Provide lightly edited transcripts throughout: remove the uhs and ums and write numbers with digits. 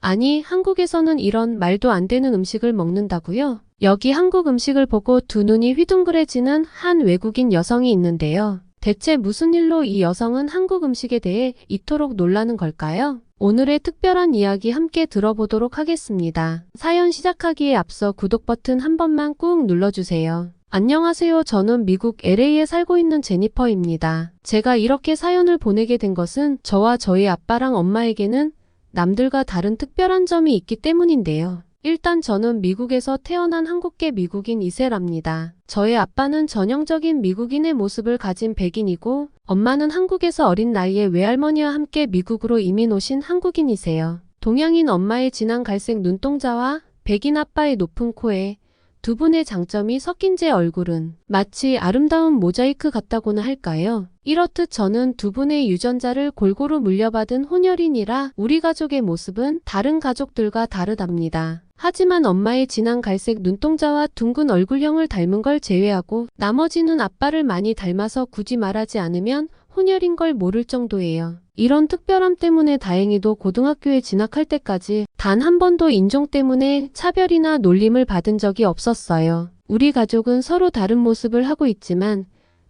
아니, 한국에서는 이런 말도 안 되는 음식을 먹는다고요? 여기 한국 음식을 보고 두 눈이 휘둥그레지는 한 외국인 여성이 있는데요. 대체 무슨 일로 이 여성은 한국 음식에 대해 이토록 놀라는 걸까요? 오늘의 특별한 이야기 함께 들어보도록 하겠습니다. 사연 시작하기에 앞서 구독 버튼 한 번만 꾹 눌러주세요. 안녕하세요. 저는 미국 LA에 살고 있는 제니퍼입니다. 제가 이렇게 사연을 보내게 된 것은 저와 저희 아빠랑 엄마에게는 남들과 다른 특별한 점이 있기 때문인데요. 일단 저는 미국에서 태어난 한국계 미국인 이세라입니다. 저의 아빠는 전형적인 미국인의 모습을 가진 백인이고 엄마는 한국에서 어린 나이에 외할머니와 함께 미국으로 이민 오신 한국인이세요. 동양인 엄마의 진한 갈색 눈동자와 백인 아빠의 높은 코에 두 분의 장점이 섞인 제 얼굴은 마치 아름다운 모자이크 같다고나 할까요? 이렇듯 저는 두 분의 유전자를 골고루 물려받은 혼혈인이라 우리 가족의 모습은 다른 가족들과 다르답니다. 하지만 엄마의 진한 갈색 눈동자와 둥근 얼굴형을 닮은 걸 제외하고 나머지는 아빠를 많이 닮아서 굳이 말하지 않으면 혼혈인 걸 모를 정도예요. 이런 특별함 때문에 다행히도 고등학교에 진학할 때까지 단 한 번도 인종 때문에 차별이나 놀림을 받은 적이 없었어요. 우리 가족은 서로 다른 모습을 하고 있지만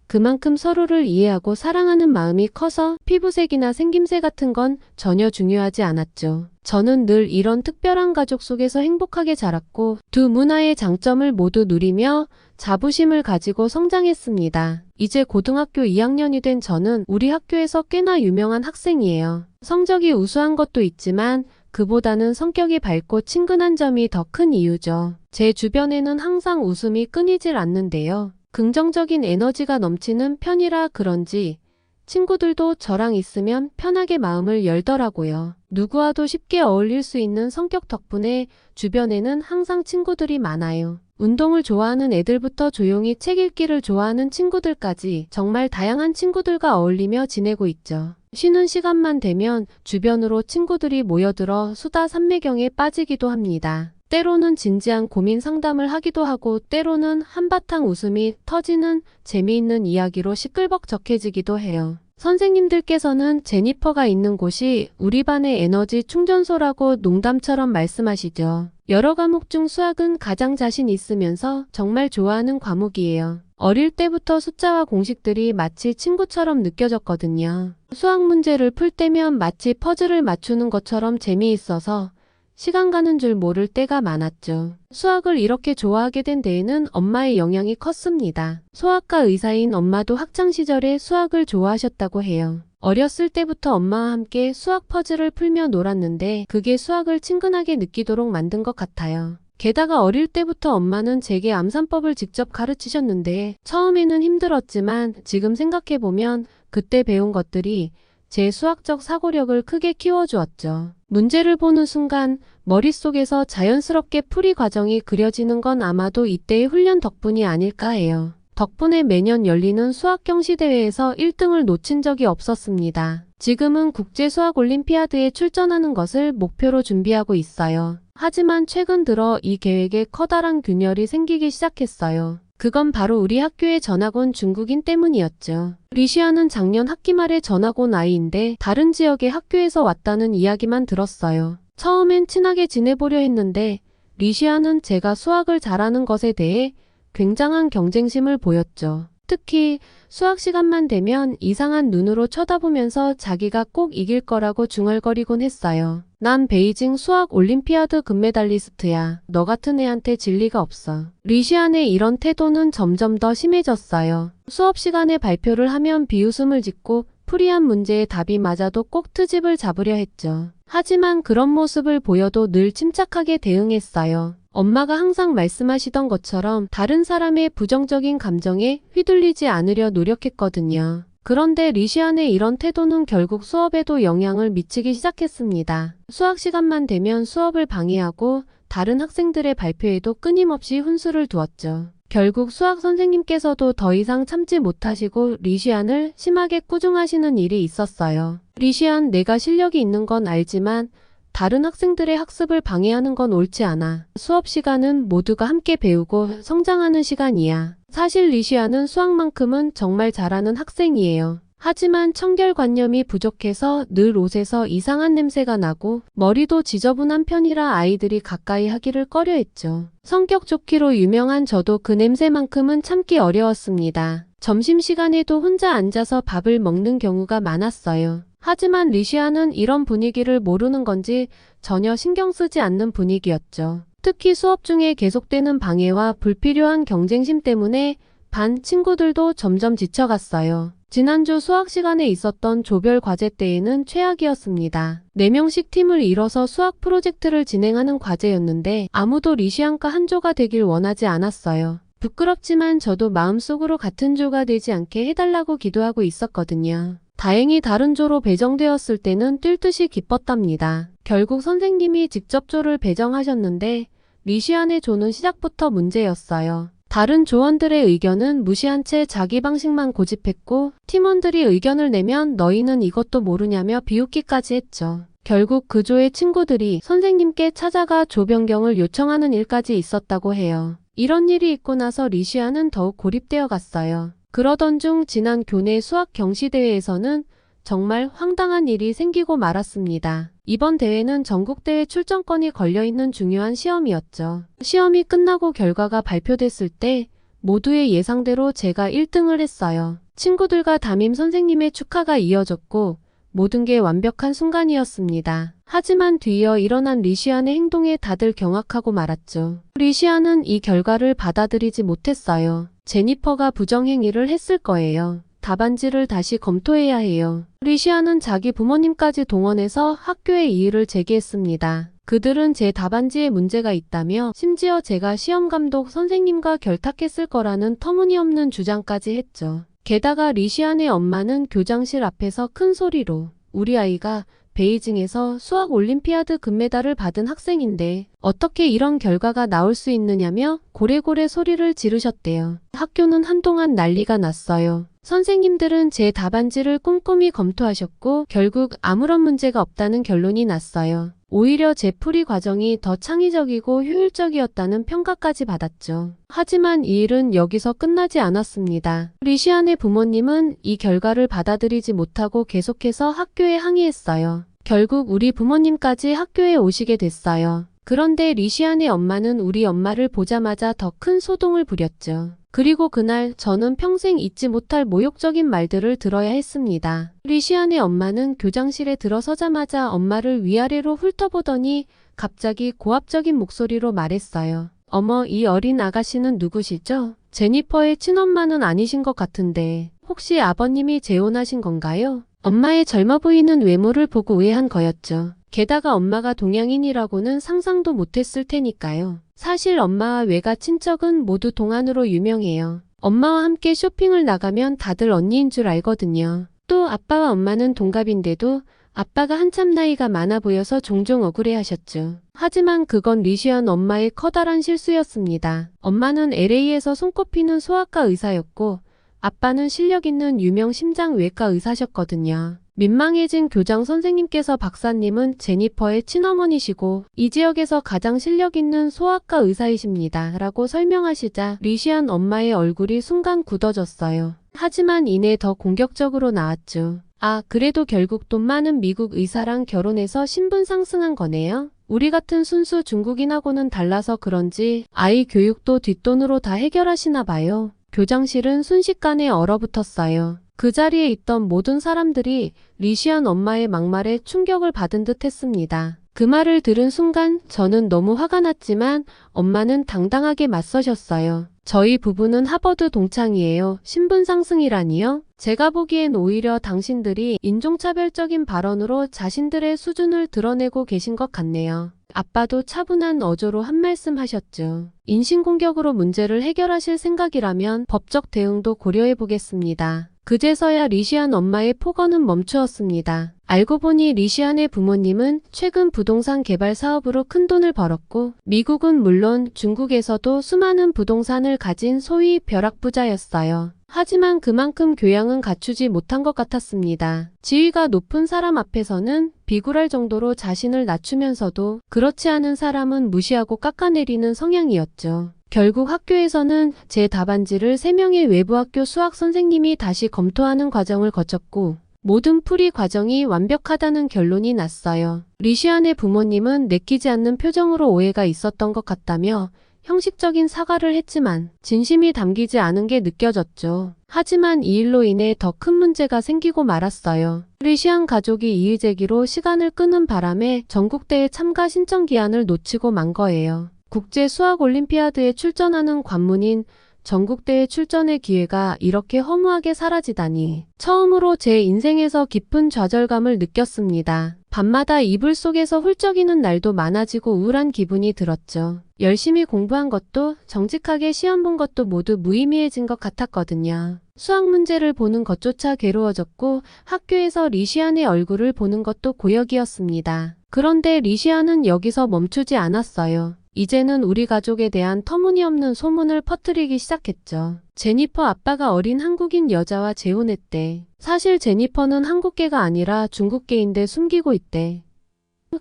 그만큼 서로를 이해하고 사랑하는 마음이 커서 피부색이나 생김새 같은 건 전혀 중요하지 않았죠. 저는 늘 이런 특별한 가족 속에서 행복하게 자랐고 두 문화의 장점을 모두 누리며 자부심을 가지고 성장했습니다. 이제 고등학교 2학년이 된 저는 우리 학교에서 꽤나 유명한 학생이에요. 성적이 우수한 것도 있지만 그보다는 성격이 밝고 친근한 점이 더 큰 이유죠. 제 주변에는 항상 웃음이 끊이질 않는데요. 긍정적인 에너지가 넘치는 편이라 그런지 친구들도 저랑 있으면 편하게 마음을 열더라고요. 누구와도 쉽게 어울릴 수 있는 성격 덕분에 주변에는 항상 친구들이 많아요. 운동을 좋아하는 애들부터 조용히 책 읽기를 좋아하는 친구들까지 정말 다양한 친구들과 어울리며 지내고 있죠. 쉬는 시간만 되면 주변으로 친구들이 모여들어 수다 산매경에 빠지기도 합니다. 때로는 진지한 고민 상담을 하기도 하고 때로는 한바탕 웃음이 터지는 재미있는 이야기로 시끌벅적해지기도 해요. 선생님들께서는 제니퍼가 있는 곳이 우리 반의 에너지 충전소라고 농담처럼 말씀하시죠. 여러 과목 중 수학은 가장 자신 있으면서 정말 좋아하는 과목이에요. 어릴 때부터 숫자와 공식들이 마치 친구처럼 느껴졌거든요. 수학 문제를 풀 때면 마치 퍼즐을 맞추는 것처럼 재미있어서 시간 가는 줄 모를 때가 많았죠. 수학을 이렇게 좋아하게 된 데에는 엄마의 영향이 컸습니다. 소아과 의사인 엄마도 학창시절에 수학을 좋아하셨다고 해요. 어렸을 때부터 엄마와 함께 수학 퍼즐을 풀며 놀았는데 그게 수학을 친근하게 느끼도록 만든 것 같아요. 게다가 어릴 때부터 엄마는 제게 암산법을 직접 가르치셨는데 처음에는 힘들었지만 지금 생각해보면 그때 배운 것들이 제 수학적 사고력을 크게 키워주었죠. 문제를 보는 순간 머릿속에서 자연스럽게 풀이 과정이 그려지는 건 아마도 이때의 훈련 덕분이 아닐까 해요. 덕분에 매년 열리는 수학 경시대회에서 1등을 놓친 적이 없었습니다. 지금은 국제수학올림피아드에 출전하는 것을 목표로 준비하고 있어요. 하지만 최근 들어 이 계획에 커다란 균열이 생기기 시작했어요. 그건 바로 우리 학교에 전학 온 중국인 때문이었죠. 리시아는 작년 학기 말에 전학 온 아이인데 다른 지역의 학교에서 왔다는 이야기만 들었어요. 처음엔 친하게 지내보려 했는데 리시아는 제가 수학을 잘하는 것에 대해 굉장한 경쟁심을 보였죠. 특히 수학 시간만 되면 이상한 눈으로 쳐다보면서 자기가 꼭 이길 거라고 중얼거리곤 했어요. 난 베이징 수학 올림피아드 금메달리스트야. 너 같은 애한테 질 리가 없어. 리시안의 이런 태도는 점점 더 심해졌어요. 수업 시간에 발표를 하면 비웃음을 짓고 풀이한 문제의 답이 맞아도 꼭 트집을 잡으려 했죠. 하지만 그런 모습을 보여도 늘 침착하게 대응했어요. 엄마가 항상 말씀하시던 것처럼 다른 사람의 부정적인 감정에 휘둘리지 않으려 노력했거든요. 그런데 리시안의 이런 태도는 결국 수업에도 영향을 미치기 시작했습니다. 수학 시간만 되면 수업을 방해하고 다른 학생들의 발표에도 끊임없이 훈수를 두었죠. 결국 수학 선생님께서도 더 이상 참지 못하시고 리시안을 심하게 꾸중하시는 일이 있었어요. 리시안, 내가 실력이 있는 건 알지만 다른 학생들의 학습을 방해하는 건 옳지 않아. 수업 시간은 모두가 함께 배우고 성장하는 시간이야. 사실 리시아는 수학만큼은 정말 잘하는 학생이에요. 하지만 청결관념이 부족해서 늘 옷에서 이상한 냄새가 나고 머리도 지저분한 편이라 아이들이 가까이 하기를 꺼려했죠. 성격 좋기로 유명한 저도 그 냄새만큼은 참기 어려웠습니다. 점심시간에도 혼자 앉아서 밥을 먹는 경우가 많았어요. 하지만 리시아는 이런 분위기를 모르는 건지 전혀 신경 쓰지 않는 분위기였죠. 특히 수업 중에 계속되는 방해와 불필요한 경쟁심 때문에 반 친구들도 점점 지쳐갔어요. 지난주 수학 시간에 있었던 조별 과제 때에는 최악이었습니다. 4명씩 팀을 이뤄서 수학 프로젝트를 진행하는 과제였는데 아무도 리시안과 한 조가 되길 원하지 않았어요. 부끄럽지만 저도 마음속으로 같은 조가 되지 않게 해달라고 기도하고 있었거든요. 다행히 다른 조로 배정되었을 때는 뛸 듯이 기뻤답니다. 결국 선생님이 직접 조를 배정하셨는데 리시안의 조는 시작부터 문제였어요. 다른 조원들의 의견은 무시한 채 자기 방식만 고집했고 팀원들이 의견을 내면 너희는 이것도 모르냐며 비웃기까지 했죠. 결국 그 조의 친구들이 선생님께 찾아가 조 변경을 요청하는 일까지 있었다고 해요. 이런 일이 있고 나서 리시아는 더욱 고립되어 갔어요. 그러던 중 지난 교내 수학 경시대회에서는 정말 황당한 일이 생기고 말았습니다. 이번 대회는 전국대회 출전권이 걸려있는 중요한 시험이었죠. 시험이 끝나고 결과가 발표됐을 때 모두의 예상대로 제가 1등을 했어요. 친구들과 담임 선생님의 축하가 이어졌고 모든 게 완벽한 순간이었습니다. 하지만 뒤이어 일어난 리시안의 행동에 다들 경악하고 말았죠. 리시안은 이 결과를 받아들이지 못했어요. 제니퍼가 부정행위를 했을 거예요. 답안지를 다시 검토해야 해요. 리시아는 자기 부모님까지 동원해서 학교에 이의를 제기했습니다. 그들은 제 답안지에 문제가 있다며 심지어 제가 시험감독 선생님과 결탁했을 거라는 터무니없는 주장까지 했죠. 게다가 리시안의 엄마는 교장실 앞에서 큰 소리로 우리 아이가 베이징에서 수학 올림피아드 금메달을 받은 학생인데 어떻게 이런 결과가 나올 수 있느냐며 고래고래 소리를 지르셨대요. 학교는 한동안 난리가 났어요. 선생님들은 제 답안지를 꼼꼼히 검토하셨고 결국 아무런 문제가 없다는 결론이 났어요. 오히려 제 풀이 과정이 더 창의적이고 효율적이었다는 평가까지 받았죠. 하지만 이 일은 여기서 끝나지 않았습니다. 리시안의 부모님은 이 결과를 받아들이지 못하고 계속해서 학교에 항의했어요. 결국 우리 부모님까지 학교에 오시게 됐어요. 그런데 리시안의 엄마는 우리 엄마를 보자마자 더 큰 소동을 부렸죠. 그리고 그날 저는 평생 잊지 못할 모욕적인 말들을 들어야 했습니다. 리시안의 엄마는 교장실에 들어서자마자 엄마를 위아래로 훑어보더니 갑자기 고압적인 목소리로 말했어요. 어머, 이 어린 아가씨는 누구시죠? 제니퍼의 친엄마는 아니신 것 같은데 혹시 아버님이 재혼하신 건가요? 엄마의 젊어 보이는 외모를 보고 오해한 거였죠. 게다가 엄마가 동양인이라고는 상상도 못했을 테니까요. 사실 엄마와 외가 친척은 모두 동안으로 유명해요. 엄마와 함께 쇼핑을 나가면 다들 언니인 줄 알거든요. 또 아빠와 엄마는 동갑인데도 아빠가 한참 나이가 많아 보여서 종종 억울해하셨죠. 하지만 그건 리시안 엄마의 커다란 실수였습니다. 엄마는 LA에서 손꼽히는 소아과 의사였고 아빠는 실력 있는 유명 심장외과 의사셨거든요. 민망해진 교장 선생님께서 박사님은 제니퍼의 친어머니시고 이 지역에서 가장 실력 있는 소아과 의사이십니다. 라고 설명하시자 리시안 엄마의 얼굴이 순간 굳어졌어요. 하지만 이내 더 공격적으로 나왔죠. 아, 그래도 결국 돈 많은 미국 의사랑 결혼해서 신분 상승한 거네요. 우리 같은 순수 중국인하고는 달라서 그런지 아이 교육도 뒷돈으로 다 해결하시나 봐요. 교장실은 순식간에 얼어붙었어요. 그 자리에 있던 모든 사람들이 리시안 엄마의 막말에 충격을 받은 듯 했습니다. 그 말을 들은 순간 저는 너무 화가 났지만 엄마는 당당하게 맞서셨어요. 저희 부부는 하버드 동창이에요. 신분 상승이라니요? 제가 보기엔 오히려 당신들이 인종차별적인 발언으로 자신들의 수준을 드러내고 계신 것 같네요. 아빠도 차분한 어조로 한 말씀 하셨죠. 인신공격으로 문제를 해결하실 생각이라면 법적 대응도 고려해 보겠습니다. 그제서야 리시안 엄마의 폭언은 멈추었습니다. 알고 보니 리시안의 부모님은 최근 부동산 개발 사업으로 큰 돈을 벌었고 미국은 물론 중국에서도 수많은 부동산을 가진 소위 벼락부자였어요. 하지만 그만큼 교양은 갖추지 못한 것 같았습니다. 지위가 높은 사람 앞에서는 비굴할 정도로 자신을 낮추면서도 그렇지 않은 사람은 무시하고 깎아내리는 성향이었죠. 결국 학교에서는 제 답안지를 3명의 외부 학교 수학 선생님이 다시 검토하는 과정을 거쳤고 모든 풀이 과정이 완벽하다는 결론이 났어요. 리시안의 부모님은 내키지 않는 표정으로 오해가 있었던 것 같다며 형식적인 사과를 했지만 진심이 담기지 않은 게 느껴졌죠. 하지만 이 일로 인해 더 큰 문제가 생기고 말았어요. 리시안 가족이 이의제기로 시간을 끄는 바람에 전국대회 참가 신청 기한을 놓치고 만 거예요. 국제 수학 올림피아드에 출전하는 관문인 전국대회 출전의 기회가 이렇게 허무하게 사라지다니 처음으로 제 인생에서 깊은 좌절감을 느꼈습니다. 밤마다 이불 속에서 훌쩍이는 날도 많아지고 우울한 기분이 들었죠. 열심히 공부한 것도 정직하게 시험 본 것도 모두 무의미해진 것 같았거든요. 수학 문제를 보는 것조차 괴로워졌고 학교에서 리시안의 얼굴을 보는 것도 고역이었습니다. 그런데 리시안은 여기서 멈추지 않았어요. 이제는 우리 가족에 대한 터무니없는 소문을 퍼뜨리기 시작했죠. 제니퍼 아빠가 어린 한국인 여자와 재혼했대. 사실 제니퍼는 한국계가 아니라 중국계인데 숨기고 있대.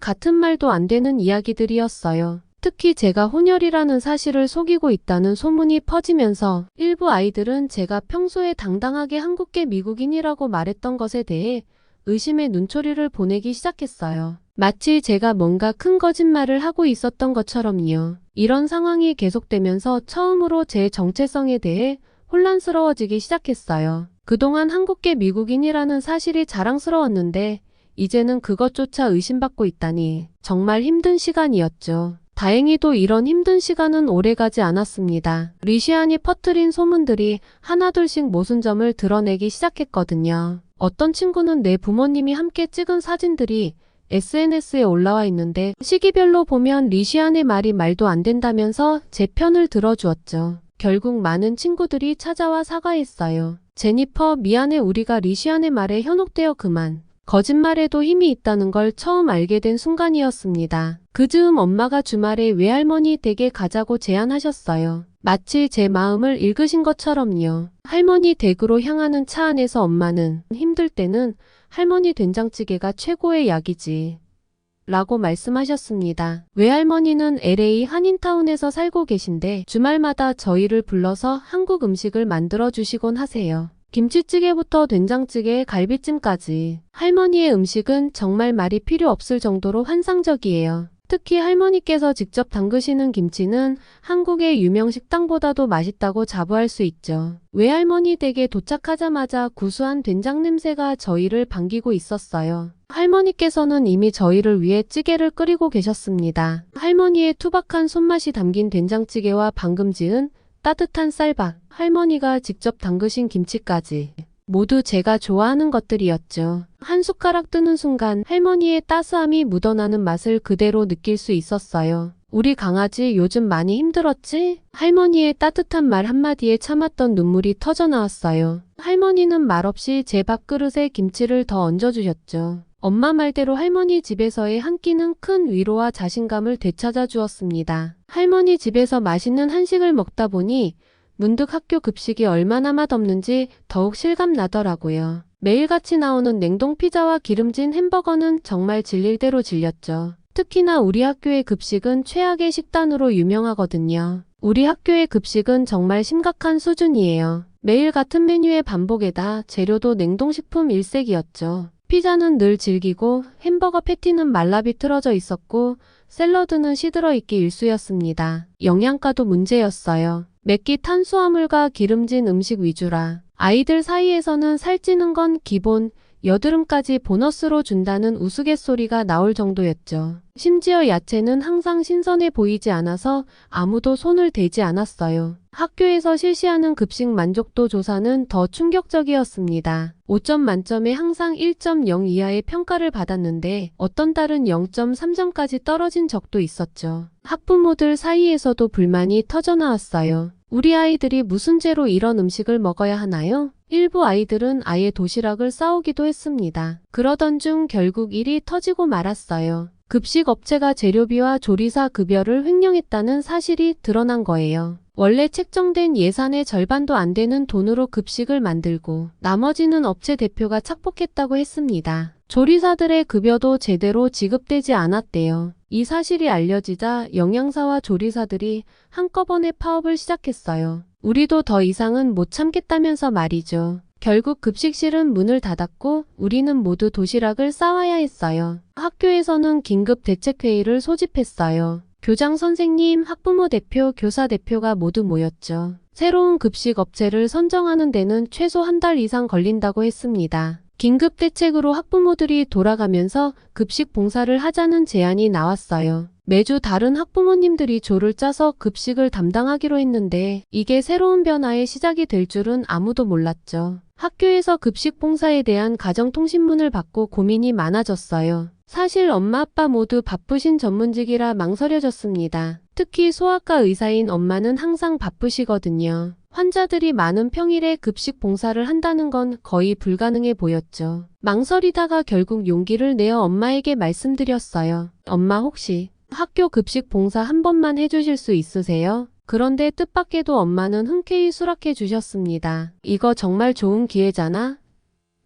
같은 말도 안 되는 이야기들이었어요. 특히 제가 혼혈이라는 사실을 속이고 있다는 소문이 퍼지면서 일부 아이들은 제가 평소에 당당하게 한국계 미국인이라고 말했던 것에 대해 의심의 눈초리를 보내기 시작했어요. 마치 제가 뭔가 큰 거짓말을 하고 있었던 것처럼요. 이런 상황이 계속되면서 처음으로 제 정체성에 대해 혼란스러워지기 시작했어요. 그동안 한국계 미국인이라는 사실이 자랑스러웠는데 이제는 그것조차 의심받고 있다니 정말 힘든 시간이었죠. 다행히도 이런 힘든 시간은 오래가지 않았습니다. 리시안이 퍼뜨린 소문들이 하나둘씩 모순점을 드러내기 시작했거든요. 어떤 친구는 내 부모님이 함께 찍은 사진들이 SNS에 올라와 있는데 시기별로 보면 리시안의 말이 말도 안 된다면서 제 편을 들어주었죠. 결국 많은 친구들이 찾아와 사과했어요. 제니퍼, 미안해. 우리가 리시안의 말에 현혹되어 그만. 거짓말에도 힘이 있다는 걸 처음 알게 된 순간이었습니다. 그 즈음 엄마가 주말에 외할머니 댁에 가자고 제안하셨어요. 마치 제 마음을 읽으신 것처럼요. 할머니 댁으로 향하는 차 안에서 엄마는 힘들 때는 할머니 된장찌개가 최고의 약이지 라고 말씀하셨습니다. 외할머니는 LA 한인타운에서 살고 계신데 주말마다 저희를 불러서 한국 음식을 만들어 주시곤 하세요. 김치찌개부터 된장찌개, 갈비찜까지. 할머니의 음식은 정말 말이 필요 없을 정도로 환상적이에요. 특히 할머니께서 직접 담그시는 김치는 한국의 유명 식당보다도 맛있다고 자부할 수 있죠. 외할머니 댁에 도착하자마자 구수한 된장 냄새가 저희를 반기고 있었어요. 할머니께서는 이미 저희를 위해 찌개를 끓이고 계셨습니다. 할머니의 투박한 손맛이 담긴 된장찌개와 방금 지은 따뜻한 쌀밥, 할머니가 직접 담그신 김치까지 모두 제가 좋아하는 것들이었죠. 한 숟가락 뜨는 순간 할머니의 따스함이 묻어나는 맛을 그대로 느낄 수 있었어요. 우리 강아지 요즘 많이 힘들었지? 할머니의 따뜻한 말 한마디에 참았던 눈물이 터져나왔어요. 할머니는 말없이 제 밥그릇에 김치를 더 얹어주셨죠. 엄마 말대로 할머니 집에서의 한 끼는 큰 위로와 자신감을 되찾아 주었습니다. 할머니 집에서 맛있는 한식을 먹다 보니 문득 학교 급식이 얼마나 맛없는지 더욱 실감나더라고요. 매일같이 나오는 냉동 피자와 기름진 햄버거는 정말 질릴 대로 질렸죠. 특히나 우리 학교의 급식은 최악의 식단으로 유명하거든요. 우리 학교의 급식은 정말 심각한 수준이에요. 매일 같은 메뉴의 반복에다 재료도 냉동식품 일색이었죠. 피자는 늘 질기고 햄버거 패티는 말라 비틀어져 있었고 샐러드는 시들어 있기 일쑤였습니다. 영양가도 문제였어요. 맵기 탄수화물과 기름진 음식 위주라 아이들 사이에서는 살찌는 건 기본, 여드름까지 보너스로 준다는 우스갯소리가 나올 정도였죠. 심지어 야채는 항상 신선해 보이지 않아서 아무도 손을 대지 않았어요. 학교에서 실시하는 급식 만족도 조사는 더 충격적이었습니다. 5점 만점에 항상 1.0 이하의 평가를 받았는데 어떤 달은 0.3점까지 떨어진 적도 있었죠. 학부모들 사이에서도 불만이 터져나왔어요. 우리 아이들이 무슨 죄로 이런 음식을 먹어야 하나요? 일부 아이들은 아예 도시락을 싸오기도 했습니다. 그러던 중 결국 일이 터지고 말았어요. 급식 업체가 재료비와 조리사 급여를 횡령했다는 사실이 드러난 거예요. 원래 책정된 예산의 절반도 안 되는 돈으로 급식을 만들고 나머지는 업체 대표가 착복했다고 했습니다. 조리사들의 급여도 제대로 지급되지 않았대요. 이 사실이 알려지자 영양사와 조리사들이 한꺼번에 파업을 시작했어요. 우리도 더 이상은 못 참겠다면서 말이죠. 결국 급식실은 문을 닫았고 우리는 모두 도시락을 싸와야 했어요. 학교에서는 긴급 대책회의를 소집했어요. 교장 선생님, 학부모 대표, 교사 대표가 모두 모였죠. 새로운 급식 업체를 선정하는 데는 최소 한 달 이상 걸린다고 했습니다. 긴급 대책으로 학부모들이 돌아가면서 급식 봉사를 하자는 제안이 나왔어요. 매주 다른 학부모님들이 조를 짜서 급식을 담당하기로 했는데 이게 새로운 변화의 시작이 될 줄은 아무도 몰랐죠. 학교에서 급식 봉사에 대한 가정통신문을 받고 고민이 많아졌어요. 사실 엄마 아빠 모두 바쁘신 전문직이라 망설여졌습니다. 특히 소아과 의사인 엄마는 항상 바쁘시거든요. 환자들이 많은 평일에 급식 봉사를 한다는 건 거의 불가능해 보였죠. 망설이다가 결국 용기를 내어 엄마에게 말씀드렸어요. 엄마 혹시 학교 급식 봉사 한 번만 해주실 수 있으세요? 그런데 뜻밖에도 엄마는 흔쾌히 수락해 주셨습니다. 이거 정말 좋은 기회잖아.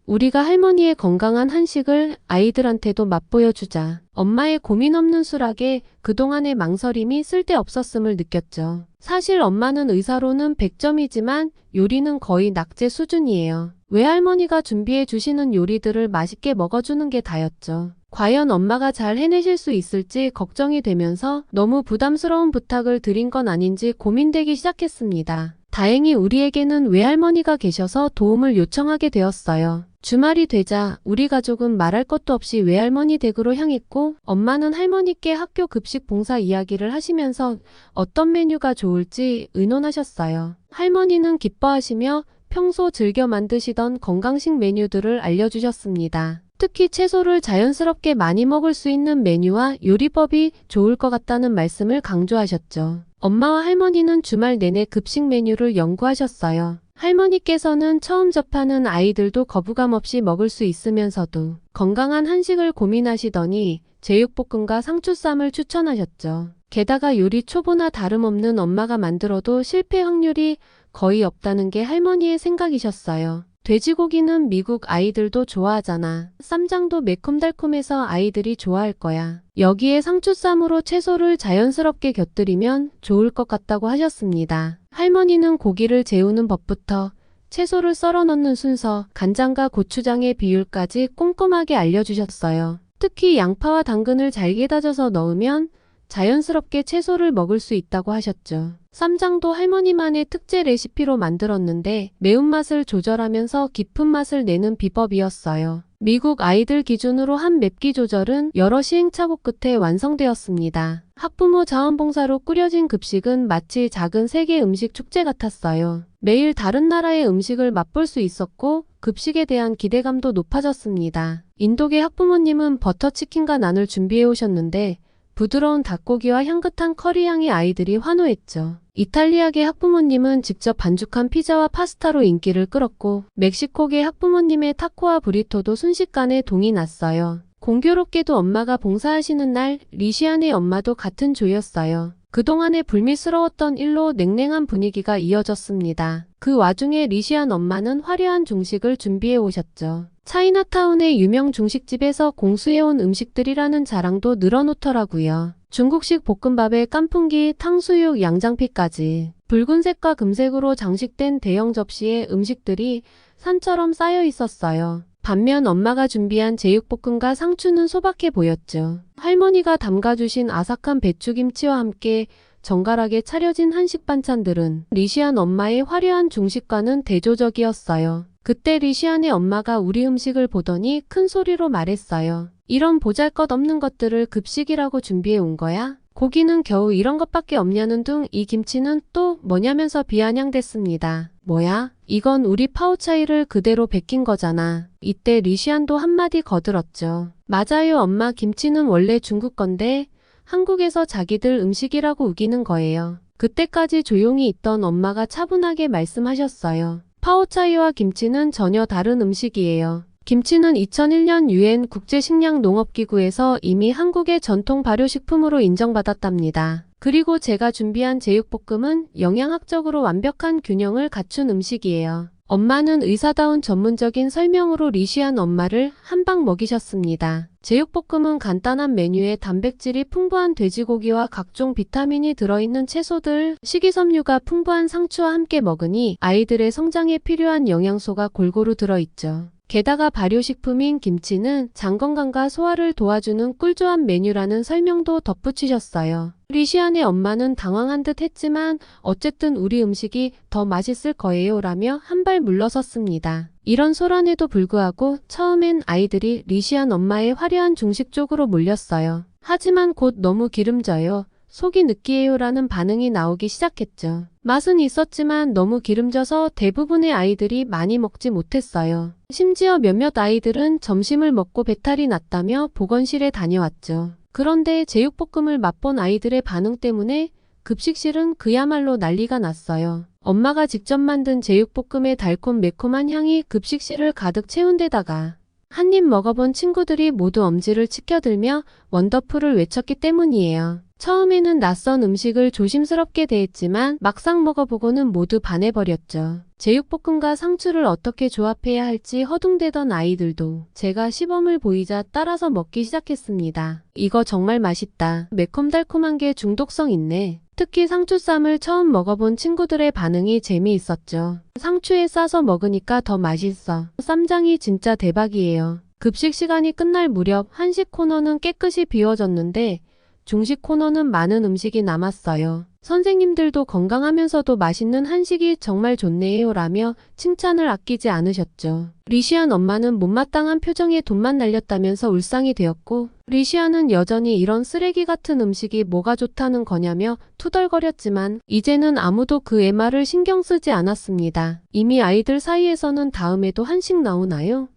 우리가 할머니의 건강한 한식을 아이들한테도 맛보여주자. 엄마의 고민 없는 수락에 그동안의 망설임이 쓸데없었음을 느꼈죠. 사실 엄마는 의사로는 100점이지만 요리는 거의 낙제 수준이에요. 외할머니가 준비해 주시는 요리들을 맛있게 먹어주는 게 다였죠. 과연 엄마가 잘 해내실 수 있을지 걱정이 되면서 너무 부담스러운 부탁을 드린 건 아닌지 고민되기 시작했습니다. 다행히 우리에게는 외할머니가 계셔서 도움을 요청하게 되었어요. 주말이 되자 우리 가족은 말할 것도 없이 외할머니 댁으로 향했고 엄마는 할머니께 학교 급식 봉사 이야기를 하시면서 어떤 메뉴가 좋을지 의논하셨어요. 할머니는 기뻐하시며 평소 즐겨 만드시던 건강식 메뉴들을 알려주셨습니다. 특히 채소를 자연스럽게 많이 먹을 수 있는 메뉴와 요리법이 좋을 것 같다는 말씀을 강조하셨죠. 엄마와 할머니는 주말 내내 급식 메뉴를 연구하셨어요. 할머니께서는 처음 접하는 아이들도 거부감 없이 먹을 수 있으면서도 건강한 한식을 고민하시더니 제육볶음과 상추쌈을 추천하셨죠. 게다가 요리 초보나 다름없는 엄마가 만들어도 실패 확률이 거의 없다는 게 할머니의 생각이셨어요. 돼지고기는 미국 아이들도 좋아하잖아. 쌈장도 매콤달콤해서 아이들이 좋아할 거야. 여기에 상추쌈으로 채소를 자연스럽게 곁들이면 좋을 것 같다고 하셨습니다. 할머니는 고기를 재우는 법부터 채소를 썰어 넣는 순서, 간장과 고추장의 비율까지 꼼꼼하게 알려주셨어요. 특히 양파와 당근을 잘게 다져서 넣으면 자연스럽게 채소를 먹을 수 있다고 하셨죠. 쌈장도 할머니만의 특제 레시피로 만들었는데 매운맛을 조절하면서 깊은 맛을 내는 비법이었어요. 미국 아이들 기준으로 한 맵기 조절은 여러 시행착오 끝에 완성되었습니다. 학부모 자원봉사로 꾸려진 급식은 마치 작은 세계 음식 축제 같았어요. 매일 다른 나라의 음식을 맛볼 수 있었고 급식에 대한 기대감도 높아졌습니다. 인도계 학부모님은 버터치킨과 난을 준비해 오셨는데 부드러운 닭고기와 향긋한 커리향의 아이들이 환호했죠. 이탈리아계 학부모님은 직접 반죽한 피자와 파스타로 인기를 끌었고 멕시코계 학부모님의 타코와 브리토도 순식간에 동이 났어요. 공교롭게도 엄마가 봉사하시는 날 리시안의 엄마도 같은 조였어요. 그동안의 불미스러웠던 일로 냉랭한 분위기가 이어졌습니다. 그 와중에 리시안 엄마는 화려한 중식을 준비해 오셨죠. 차이나타운의 유명 중식집에서 공수해온 음식들이라는 자랑도 늘어놓더라고요. 중국식 볶음밥에 깐풍기, 탕수육, 양장피까지 붉은색과 금색으로 장식된 대형 접시에 음식들이 산처럼 쌓여 있었어요. 반면 엄마가 준비한 제육볶음과 상추는 소박해 보였죠. 할머니가 담가주신 아삭한 배추김치와 함께 정갈하게 차려진 한식 반찬들은 리시안 엄마의 화려한 중식과는 대조적이었어요. 그때 리시안의 엄마가 우리 음식을 보더니 큰 소리로 말했어요. 이런 보잘것없는 것들을 급식이라고 준비해 온 거야? 고기는 겨우 이런 것밖에 없냐는 둥 이 김치는 또 뭐냐면서 비아냥댔습니다. 뭐야? 이건 우리 파오차이를 그대로 베낀 거잖아. 이때 리시안도 한마디 거들었죠. 맞아요 엄마, 김치는 원래 중국 건데 한국에서 자기들 음식이라고 우기는 거예요. 그때까지 조용히 있던 엄마가 차분하게 말씀하셨어요. 파오차이와 김치는 전혀 다른 음식이에요. 김치는 2001년 UN 국제식량농업기구에서 이미 한국의 전통 발효식품으로 인정받았답니다. 그리고 제가 준비한 제육볶음은 영양학적으로 완벽한 균형을 갖춘 음식이에요. 엄마는 의사다운 전문적인 설명으로 리시안 엄마를 한 방 먹이셨습니다. 제육볶음은 간단한 메뉴에 단백질이 풍부한 돼지고기와 각종 비타민이 들어있는 채소들, 식이섬유가 풍부한 상추와 함께 먹으니 아이들의 성장에 필요한 영양소가 골고루 들어있죠. 게다가 발효식품인 김치는 장 건강과 소화를 도와주는 꿀조합 메뉴라는 설명도 덧붙이셨어요. 리시안의 엄마는 당황한 듯 했지만 어쨌든 우리 음식이 더 맛있을 거예요 라며 한 발 물러섰습니다. 이런 소란에도 불구하고 처음엔 아이들이 리시안 엄마의 화려한 중식 쪽으로 몰렸어요. 하지만 곧 너무 기름져요. 속이 느끼해요 라는 반응이 나오기 시작했죠. 맛은 있었지만 너무 기름져서 대부분의 아이들이 많이 먹지 못했어요. 심지어 몇몇 아이들은 점심을 먹고 배탈이 났다며 보건실에 다녀왔죠. 그런데 제육볶음을 맛본 아이들의 반응 때문에 급식실은 그야말로 난리가 났어요. 엄마가 직접 만든 제육볶음의 달콤 매콤한 향이 급식실을 가득 채운 데다가 한 입 먹어본 친구들이 모두 엄지를 치켜들며 원더풀을 외쳤기 때문이에요. 처음에는 낯선 음식을 조심스럽게 대했지만 막상 먹어보고는 모두 반해버렸죠. 제육볶음과 상추를 어떻게 조합해야 할지 허둥대던 아이들도 제가 시범을 보이자 따라서 먹기 시작했습니다. 이거 정말 맛있다. 매콤달콤한 게 중독성 있네. 특히 상추쌈을 처음 먹어본 친구들의 반응이 재미있었죠. 상추에 싸서 먹으니까 더 맛있어. 쌈장이 진짜 대박이에요. 급식 시간이 끝날 무렵 한식 코너는 깨끗이 비워졌는데 중식 코너는 많은 음식이 남았어요. 선생님들도 건강하면서도 맛있는 한식이 정말 좋네요 라며 칭찬을 아끼지 않으셨죠. 리시안 엄마는 못마땅한 표정에 돈만 날렸다면서 울상이 되었고 리시안은 여전히 이런 쓰레기 같은 음식이 뭐가 좋다는 거냐며 투덜거렸지만 이제는 아무도 그 애말을 신경 쓰지 않았습니다. 이미 아이들 사이에서는 다음에도 한식 나오나요?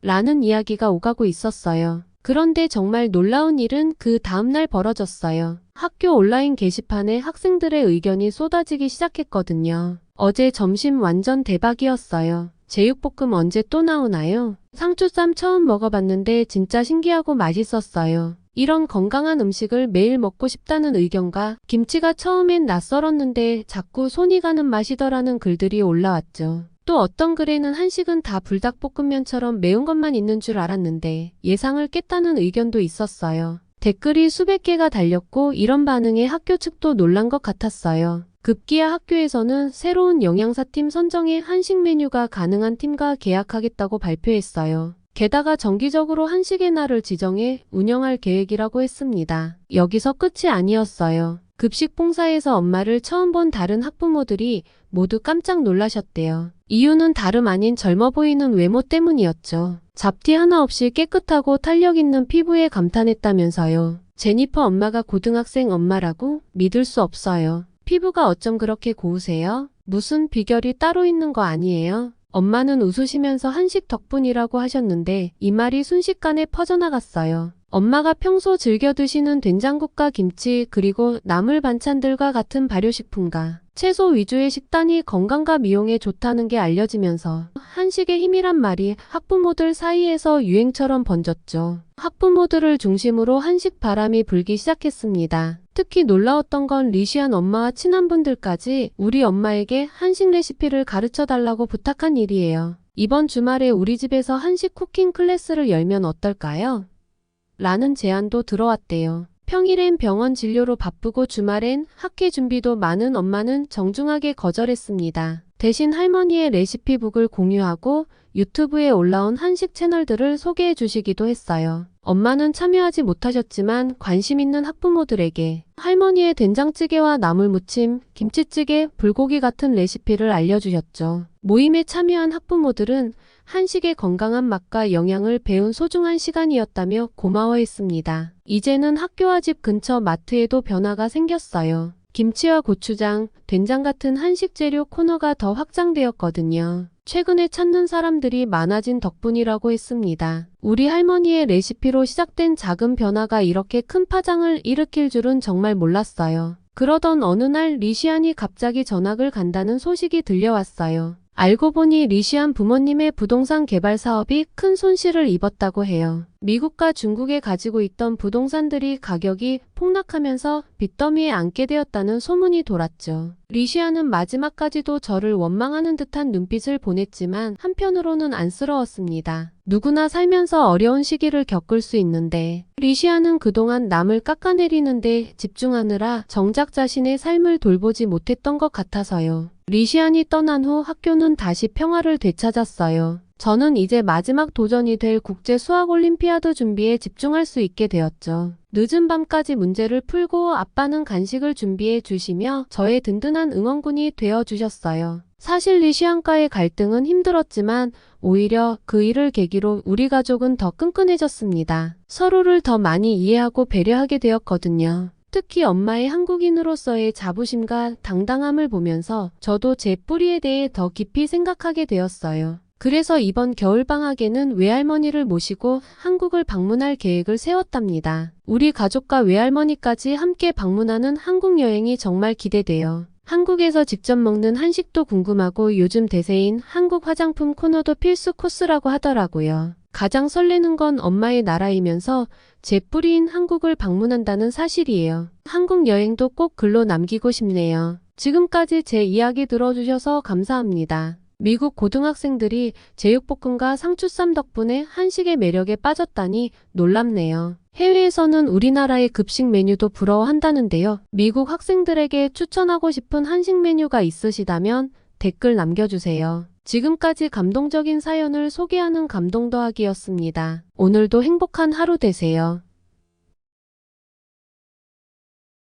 라는 이야기가 오가고 있었어요. 그런데 정말 놀라운 일은 그 다음날 벌어졌어요. 학교 온라인 게시판에 학생들의 의견이 쏟아지기 시작했거든요. 어제 점심 완전 대박이었어요. 제육볶음 언제 또 나오나요? 상추쌈 처음 먹어봤는데 진짜 신기하고 맛있었어요. 이런 건강한 음식을 매일 먹고 싶다는 의견과 김치가 처음엔 낯설었는데 자꾸 손이 가는 맛이더라는 글들이 올라왔죠. 또 어떤 글에는 한식은 다 불닭볶음면처럼 매운 것만 있는 줄 알았는데 예상을 깼다는 의견도 있었어요. 댓글이 수백 개가 달렸고 이런 반응에 학교 측도 놀란 것 같았어요. 급기야 학교에서는 새로운 영양사팀 선정에 한식 메뉴가 가능한 팀과 계약하겠다고 발표했어요. 게다가 정기적으로 한식의 날을 지정해 운영할 계획이라고 했습니다. 여기서 끝이 아니었어요. 급식 봉사에서 엄마를 처음 본 다른 학부모들이 모두 깜짝 놀라셨대요. 이유는 다름 아닌 젊어 보이는 외모 때문이었죠. 잡티 하나 없이 깨끗하고 탄력 있는 피부에 감탄했다면서요. 제니퍼 엄마가 고등학생 엄마라고? 믿을 수 없어요. 피부가 어쩜 그렇게 고우세요? 무슨 비결이 따로 있는 거 아니에요? 엄마는 웃으시면서 한식 덕분이라고 하셨는데 이 말이 순식간에 퍼져나갔어요. 엄마가 평소 즐겨 드시는 된장국과 김치 그리고 나물 반찬들과 같은 발효식품과 채소 위주의 식단이 건강과 미용에 좋다는 게 알려지면서 한식의 힘이란 말이 학부모들 사이에서 유행처럼 번졌죠. 학부모들을 중심으로 한식 바람이 불기 시작했습니다. 특히 놀라웠던 건 리시안 엄마와 친한 분들까지 우리 엄마에게 한식 레시피를 가르쳐 달라고 부탁한 일이에요. 이번 주말에 우리 집에서 한식 쿠킹 클래스를 열면 어떨까요? 라는 제안도 들어왔대요. 평일엔 병원 진료로 바쁘고 주말엔 학회 준비도 많은 엄마는 정중하게 거절했습니다. 대신 할머니의 레시피북을 공유하고 유튜브에 올라온 한식 채널들을 소개해 주시기도 했어요. 엄마는 참여하지 못하셨지만 관심 있는 학부모들에게 할머니의 된장찌개와 나물무침, 김치찌개, 불고기 같은 레시피를 알려주셨죠. 모임에 참여한 학부모들은 한식의 건강한 맛과 영양을 배운 소중한 시간이었다며 고마워했습니다. 이제는 학교와 집 근처 마트에도 변화가 생겼어요. 김치와 고추장, 된장 같은 한식 재료 코너가 더 확장되었거든요. 최근에 찾는 사람들이 많아진 덕분이라고 했습니다. 우리 할머니의 레시피로 시작된 작은 변화가 이렇게 큰 파장을 일으킬 줄은 정말 몰랐어요. 그러던 어느 날 리시안이 갑자기 전학을 간다는 소식이 들려왔어요. 알고 보니 리시안 부모님의 부동산 개발 사업이 큰 손실을 입었다고 해요. 미국과 중국에 가지고 있던 부동산들이 가격이 폭락하면서 빚더미에 앉게 되었다는 소문이 돌았죠. 리시아는 마지막까지도 저를 원망하는 듯한 눈빛을 보냈지만 한편으로는 안쓰러웠습니다. 누구나 살면서 어려운 시기를 겪을 수 있는데 리시아는 그동안 남을 깎아내리는데 집중하느라 정작 자신의 삶을 돌보지 못했던 것 같아서요. 리시안이 떠난 후 학교는 다시 평화를 되찾았어요. 저는 이제 마지막 도전이 될 국제 수학 올림피아드 준비에 집중할 수 있게 되었죠. 늦은 밤까지 문제를 풀고 아빠는 간식을 준비해 주시며 저의 든든한 응원군이 되어 주셨어요. 사실 리시안과의 갈등은 힘들었지만 오히려 그 일을 계기로 우리 가족은 더 끈끈해졌습니다. 서로를 더 많이 이해하고 배려하게 되었거든요. 특히 엄마의 한국인으로서의 자부심과 당당함을 보면서 저도 제 뿌리에 대해 더 깊이 생각하게 되었어요. 그래서 이번 겨울방학에는 외할머니를 모시고 한국을 방문할 계획을 세웠답니다. 우리 가족과 외할머니까지 함께 방문하는 한국 여행이 정말 기대돼요. 한국에서 직접 먹는 한식도 궁금하고 요즘 대세인 한국 화장품 코너도 필수 코스라고 하더라고요. 가장 설레는 건 엄마의 나라이면서 제 뿌리인 한국을 방문한다는 사실이에요. 한국 여행도 꼭 글로 남기고 싶네요. 지금까지 제 이야기 들어주셔서 감사합니다. 미국 고등학생들이 제육볶음과 상추쌈 덕분에 한식의 매력에 빠졌다니 놀랍네요. 해외에서는 우리나라의 급식 메뉴도 부러워한다는데요. 미국 학생들에게 추천하고 싶은 한식 메뉴가 있으시다면 댓글 남겨주세요. 지금까지 감동적인 사연을 소개하는 감동 더하기였습니다. 오늘도 행복한 하루 되세요.